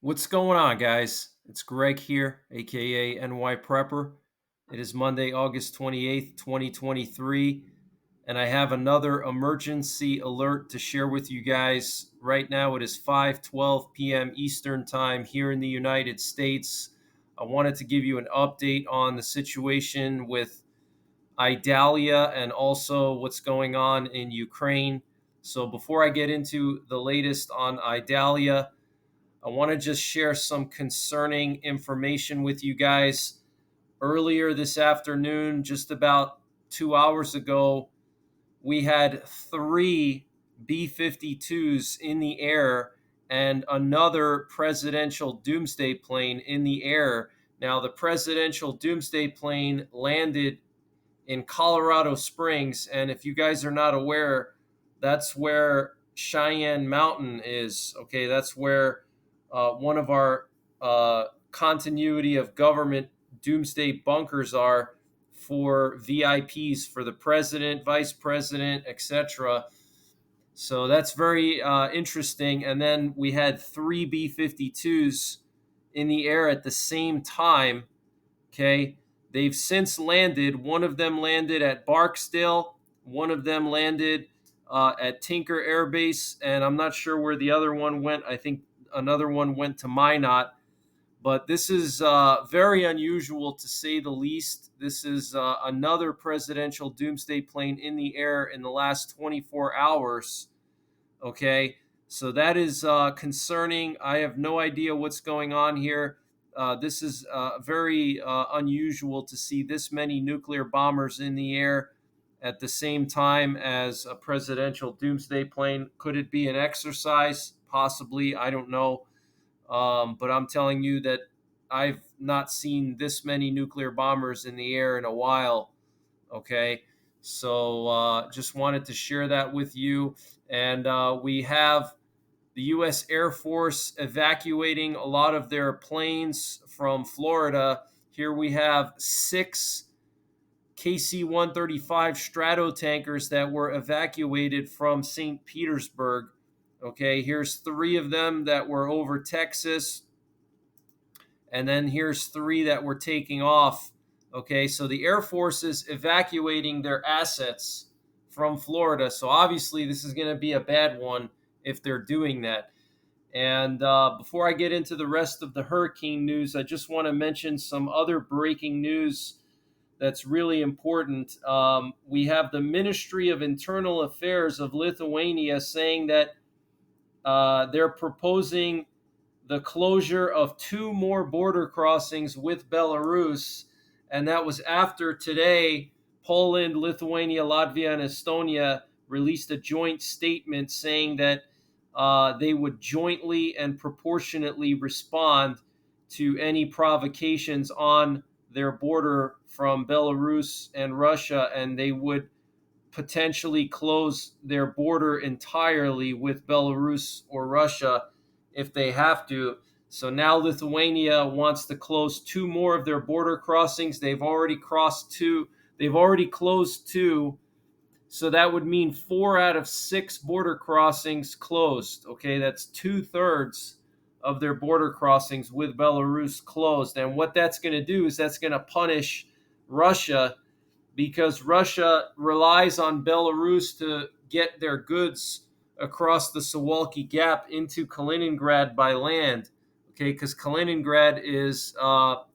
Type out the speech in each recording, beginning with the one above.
What's going on, guys? It's Greg here, aka NYPrepper. It is Monday, August 28th, 2023, and I have another emergency alert to share with you guys. Right now, it is 5:12 p.m. Eastern Time here in the United States. I wanted to give you an update on the situation with Idalia and also what's going on in Ukraine. So, before I get into the latest on Idalia, I want to just share some concerning information with you guys. Earlier this afternoon, just about 2 hours ago, we had three B 52s in the air and another presidential Doomsday plane in the air. Now, the presidential Doomsday plane landed in Colorado Springs. And if you guys are not aware, that's where Cheyenne Mountain is. Okay, that's where one of our continuity of government doomsday bunkers are for VIPs, for the president, vice president, etc. So that's very interesting. And then we had three B 52s in the air at the same time. Okay. They've since landed. One of them landed at Barksdale. One of them landed at Tinker Air Base. And I'm not sure where the other one went. I think another one went to Minot. But this is very unusual to say the least. This is another presidential doomsday plane in the air in the last 24 hours. Okay. So that is concerning. I have no idea what's going on here. This is very unusual to see this many nuclear bombers in the air at the same time as a presidential doomsday plane. Could it be an exercise? Possibly. I don't know. But I'm telling you that I've not seen this many nuclear bombers in the air in a while. Okay. So just wanted to share that with you. And we have the U.S. Air Force evacuating a lot of their planes from Florida. Here we have six KC 135 Strato tankers that were evacuated from St. Petersburg. Okay, here's three of them that were over Texas. And then here's three that were taking off. Okay, so the Air Force is evacuating their assets from Florida. So obviously, this is going to be a bad one if they're doing that. And before I get into the rest of the hurricane news, I just want to mention some other breaking news that's really important. We have the Ministry of Internal Affairs of Lithuania saying that they're proposing the closure of two more border crossings with Belarus. And that was after today, Poland, Lithuania, Latvia, and Estonia released a joint statement saying that they would jointly and proportionately respond to any provocations on their border from Belarus and Russia, and they would potentially close their border entirely with Belarus or Russia if they have to. So now Lithuania wants to close two more of their border crossings. They've already crossed two. They've already closed two. So that would mean 4 out of 6 border crossings closed. Okay, that's 2/3 of their border crossings with Belarus closed. And what that's going to do is that's going to punish Russia, because Russia relies on Belarus to get their goods across the Suwalki Gap into Kaliningrad by land. Okay, because Kaliningrad is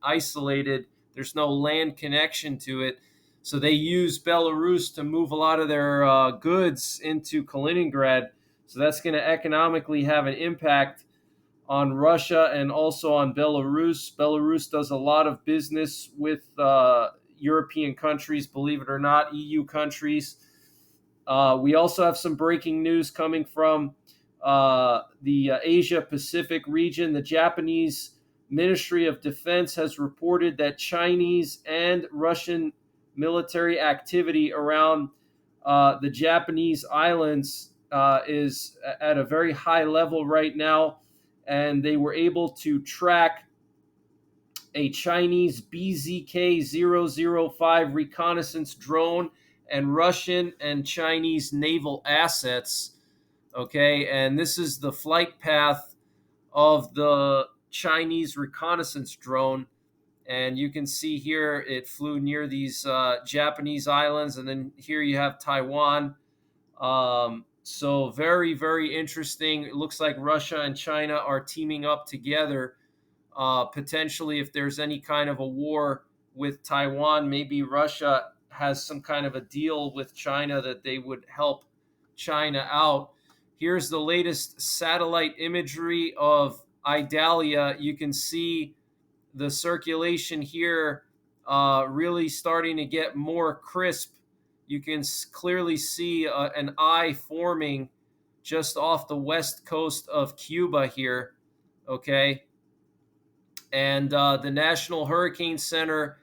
isolated, there's no land connection to it. So they use Belarus to move a lot of their goods into Kaliningrad. So that's going to economically have an impact on Russia and also on Belarus. Belarus does a lot of business with European countries, believe it or not, EU countries. We also have some breaking news coming from the Asia Pacific region. The Japanese Ministry of Defense has reported that Chinese and Russian military activity around the Japanese islands is at a very high level right now. And they were able to track a Chinese BZK-005 reconnaissance drone and Russian and Chinese naval assets. Okay, and this is the flight path of the Chinese reconnaissance drone. And you can see here it flew near these Japanese islands, and then here you have Taiwan. So very, very interesting. It looks like Russia and China are teaming up together. Potentially, if there's any kind of a war with Taiwan, maybe Russia has some kind of a deal with China that they would help China out. Here's the latest satellite imagery of Idalia. You can see the circulation here really starting to get more crisp. You can clearly see an eye forming just off the west coast of Cuba here. Okay. And the National Hurricane Center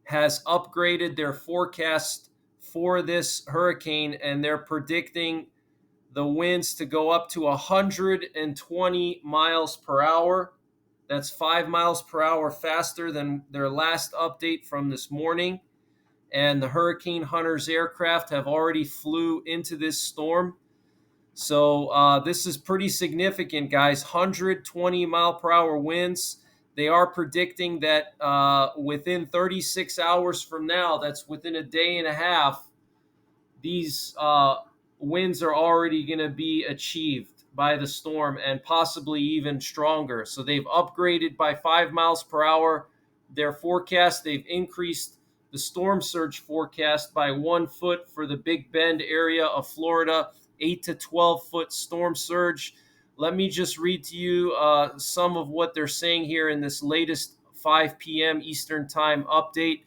has upgraded their forecast for this hurricane, and they're predicting the winds to go up to 120 miles per hour. That's 5 miles per hour faster than their last update from this morning. And the Hurricane Hunters aircraft have already flew into this storm. So this is pretty significant, guys. 120-mile-per-hour winds. They are predicting that within 36 hours from now, that's within a day and a half, these winds are already going to be achieved by the storm and possibly even stronger. So they've upgraded by 5 miles per hour their forecast. They've increased the storm surge forecast by 1 foot for the Big Bend area of Florida, 8 to 12-foot storm surge. Let me just read to you some of what they're saying here in this latest 5 p.m. Eastern Time update.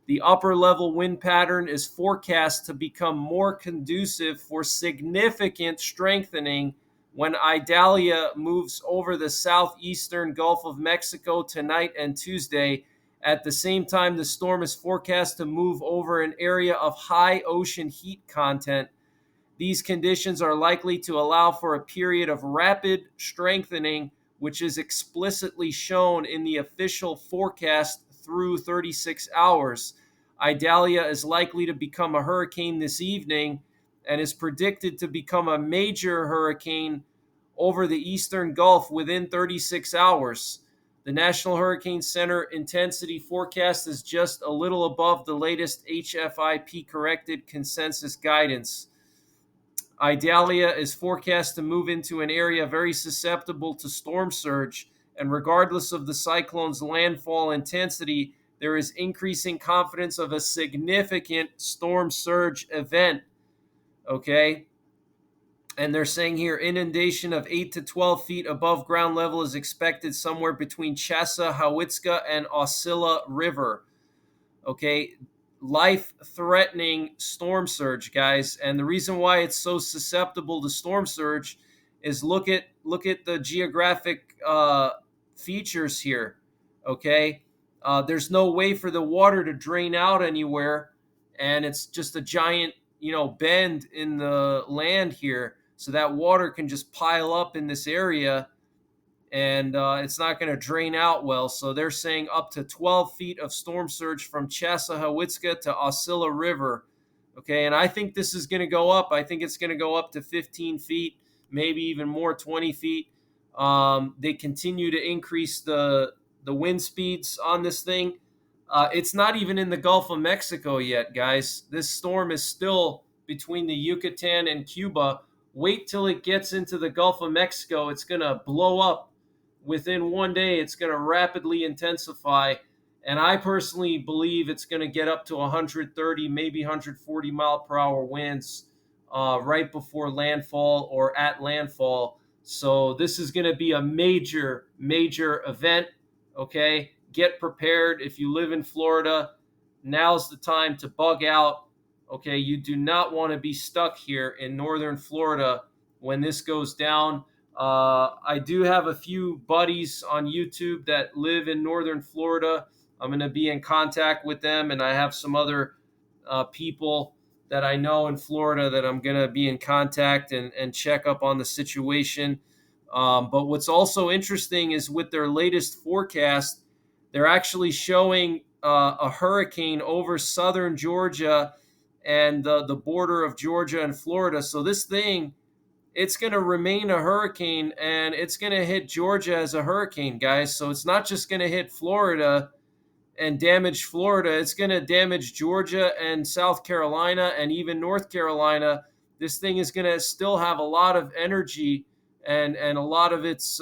The upper level wind pattern is forecast to become more conducive for significant strengthening when Idalia moves over the southeastern Gulf of Mexico tonight and Tuesday. At the same time, the storm is forecast to move over an area of high ocean heat content. These conditions are likely to allow for a period of rapid strengthening, which is explicitly shown in the official forecast through 36 hours. Idalia is likely to become a hurricane this evening and is predicted to become a major hurricane over the eastern Gulf within 36 hours. The National Hurricane Center intensity forecast is just a little above the latest HFIP corrected consensus guidance. Idalia is forecast to move into an area very susceptible to storm surge, and regardless of the cyclone's landfall intensity, there is increasing confidence of a significant storm surge event. Okay? And they're saying here inundation of 8 to 12 feet above ground level is expected somewhere between Chassahowitzka and Osceola River. Okay? Life-threatening storm surge, guys. And the reason why it's so susceptible to storm surge is look at the geographic features here. Okay, there's no way for the water to drain out anywhere, and it's just a giant bend in the land here, so that water can just pile up in this area, and it's not going to drain out well. So they're saying up to 12 feet of storm surge from Chassahowitzka to Osceola River. Okay, and I think this is going to go up. I think it's going to go up to 15 feet, maybe even more, 20 feet. They continue to increase the wind speeds on this thing. It's not even in the Gulf of Mexico yet, guys. This storm is still between the Yucatan and Cuba. Wait till it gets into the Gulf of Mexico. It's going to blow up within one day. It's going to rapidly intensify. And I personally believe it's going to get up to 130, maybe 140 mile per hour winds right before landfall or at landfall. So this is going to be a major, major event. Okay. Get prepared. If you live in Florida, now's the time to bug out. Okay. You do not want to be stuck here in northern Florida when this goes down. I do have a few buddies on YouTube that live in northern Florida. I'm going to be in contact with them, and I have some other people that I know in Florida that I'm going to be in contact and check up on the situation. But what's also interesting is with their latest forecast, they're actually showing a hurricane over southern Georgia and the border of Georgia and Florida. So this thing it's going to remain a hurricane, and it's going to hit Georgia as a hurricane, guys. So it's not just going to hit Florida and damage Florida, it's going to damage Georgia and South Carolina and even North Carolina. This thing is going to still have a lot of energy and a lot of its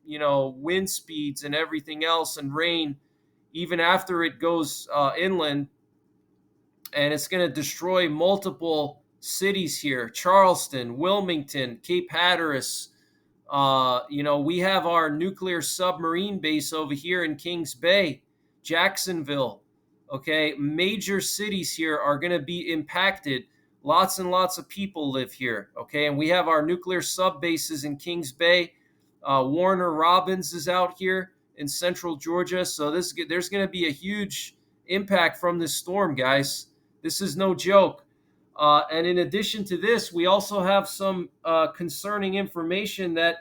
wind speeds and everything else and rain even after it goes inland, and it's going to destroy multiple cities here: Charleston, Wilmington, Cape Hatteras. We have our nuclear submarine base over here in Kings Bay, Jacksonville. Okay, major cities here are going to be impacted. Lots and lots of people live here. Okay, and we have our nuclear sub bases in Kings Bay. Warner Robins is out here in central Georgia. So there's going to be a huge impact from this storm, guys. This is no joke. And in addition to this, we also have some concerning information that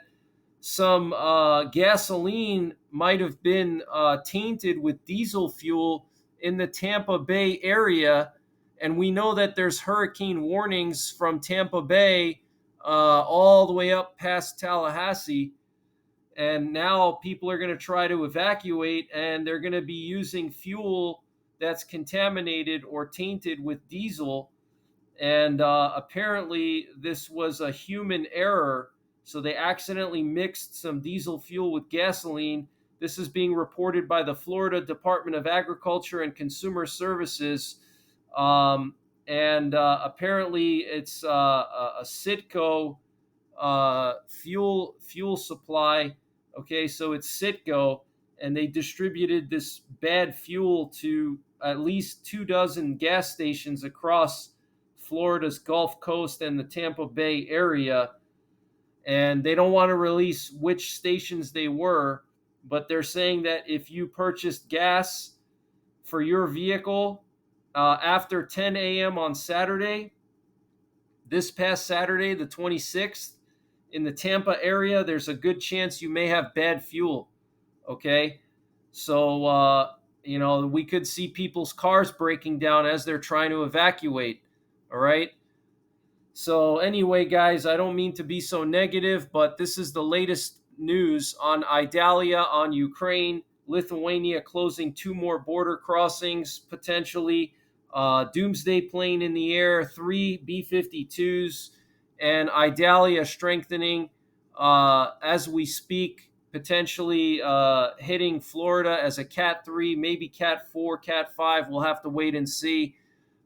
some gasoline might have been tainted with diesel fuel in the Tampa Bay area. And we know that there's hurricane warnings from Tampa Bay all the way up past Tallahassee. And now people are going to try to evacuate, and they're going to be using fuel that's contaminated or tainted with diesel. And apparently, this was a human error. So they accidentally mixed some diesel fuel with gasoline. This is being reported by the Florida Department of Agriculture and Consumer Services. And apparently, it's a Citgo fuel supply. Okay, so it's Citgo, and they distributed this bad fuel to at least 24 gas stations across Florida's Gulf Coast and the Tampa Bay area. And they don't want to release which stations they were, but they're saying that if you purchased gas for your vehicle after 10 a.m. on Saturday, this past Saturday, the 26th, in the Tampa area, there's a good chance you may have bad fuel. Okay. So, we could see people's cars breaking down as they're trying to evacuate. All right. So, anyway, guys, I don't mean to be so negative, but this is the latest news on Idalia, on Ukraine, Lithuania closing 2 more border crossings potentially, Doomsday plane in the air, 3 B-52s, and Idalia strengthening as we speak, potentially hitting Florida as a Cat 3, maybe Cat 4, Cat 5. We'll have to wait and see.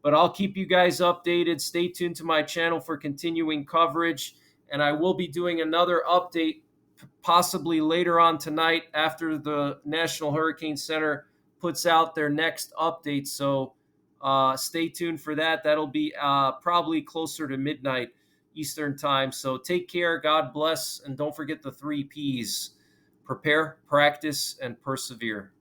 But I'll keep you guys updated. Stay tuned to my channel for continuing coverage. And I will be doing another update possibly later on tonight after the National Hurricane Center puts out their next update. So stay tuned for that. That'll be probably closer to midnight Eastern time. So take care. God bless. And don't forget the 3 Ps: prepare, practice, and persevere.